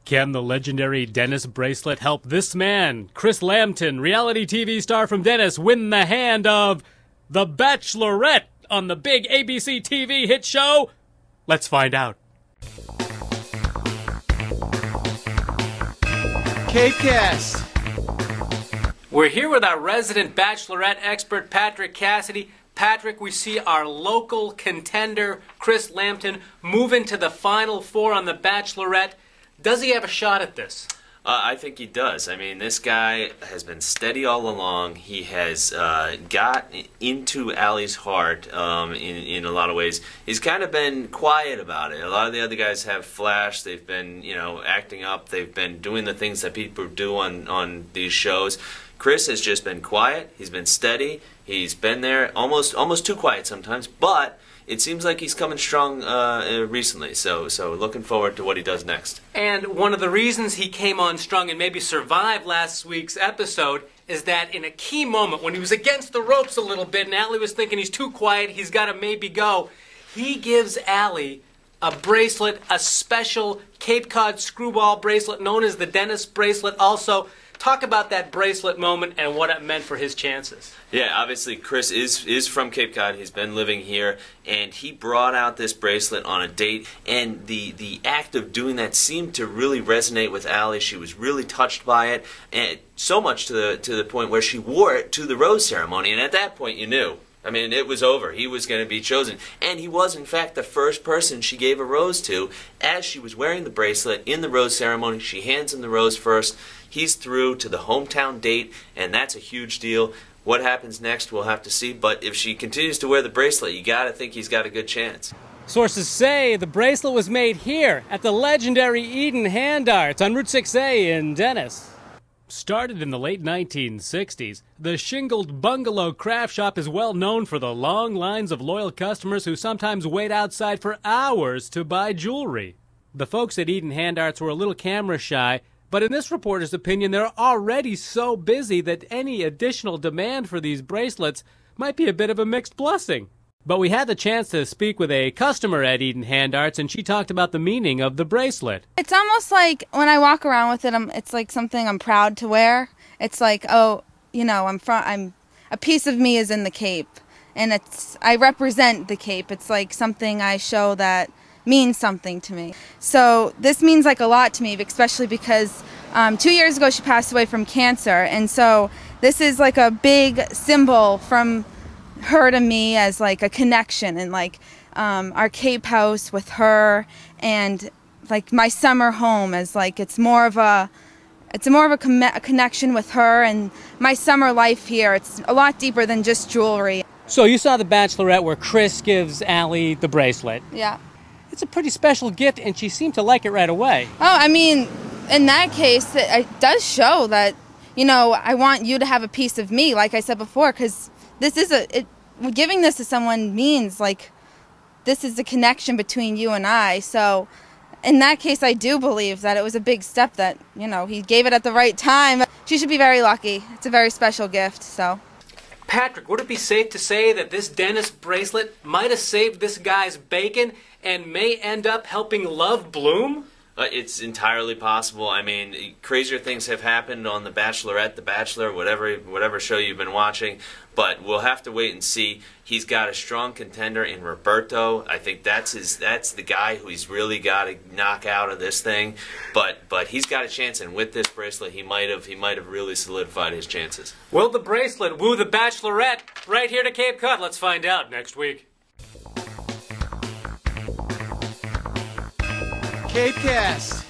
Can the legendary Dennis bracelet help this man, Chris Lambton, reality TV star from Dennis, win the hand of the Bachelorette on the big ABC TV hit show? Let's find out. CapeCast. We're here with our resident Bachelorette expert, Patrick Cassidy. Patrick, we see our local contender, Chris Lambton, move into the Final Four on the Bachelorette. Does he have a shot at this? I think he does. I mean, this guy has been steady all along. He has got into Allie's heart in a lot of ways. He's kind of been quiet about it. A lot of the other guys have flashed. They've been, acting up. They've been doing the things that people do on these shows. Chris has just been quiet. He's been steady. He's been there almost too quiet sometimes, but it seems like he's coming strong recently, so looking forward to what he does next. And one of the reasons he came on strong and maybe survived last week's episode is that in a key moment when he was against the ropes a little bit and Allie was thinking he's too quiet, he's got to maybe go, he gives Allie a bracelet, a special Cape Cod screwball bracelet known as the Dennis bracelet. Also, talk about that bracelet moment and what it meant for his chances. Yeah, obviously Chris is from Cape Cod. He's been living here, and he brought out this bracelet on a date, and the act of doing that seemed to really resonate with Allie. She was really touched by it, and so much to the point where she wore it to the rose ceremony, and at that point you knew. I mean, it was over. He was going to be chosen. And he was, in fact, the first person she gave a rose to. As she was wearing the bracelet in the rose ceremony, she hands him the rose first. He's through to the hometown date, and that's a huge deal. What happens next, we'll have to see. But if she continues to wear the bracelet, you got to think he's got a good chance. Sources say the bracelet was made here at the legendary Eden Hand Arts on Route 6A in Dennis. Started in the late 1960s, the shingled bungalow craft shop is well known for the long lines of loyal customers who sometimes wait outside for hours to buy jewelry. The folks at Eden Hand Arts were a little camera shy, but in this reporter's opinion, they're already so busy that any additional demand for these bracelets might be a bit of a mixed blessing. But we had the chance to speak with a customer at Eden Hand Arts, and she talked about the meaning of the bracelet. It's almost like when I walk around with it, it's like something I'm proud to wear. It's like, oh, I'm a piece of me is in the Cape, and I represent the Cape. It's like something I show that means something to me. So this means like a lot to me, especially because 2 years ago she passed away from cancer, and so this is like a big symbol from her to me as like a connection, and like our Cape house with her, and like my summer home as like it's more of a connection with her, and my summer life here. It's a lot deeper than just jewelry. So you saw the Bachelorette where Chris gives Allie the bracelet. Yeah. It's a pretty special gift, and she seemed to like it right away. Oh, I mean, in that case, it does show that, I want you to have a piece of me, like I said before, because this is giving this to someone means like this is the connection between you and I. So in that case, I do believe that it was a big step that, he gave it at the right time. She should be very lucky. It's a very special gift, so. Patrick, would it be safe to say that this Dennis bracelet might have saved this guy's bacon and may end up helping love bloom? It's entirely possible. I mean, crazier things have happened on The Bachelorette, The Bachelor, whatever show you've been watching, but we'll have to wait and see. He's got a strong contender in Roberto. I think that's the guy who he's really got to knock out of this thing. But he's got a chance, and with this bracelet, he might have really solidified his chances. Will the bracelet woo the Bachelorette? Right here to Cape Cod. Let's find out next week. CapeCast.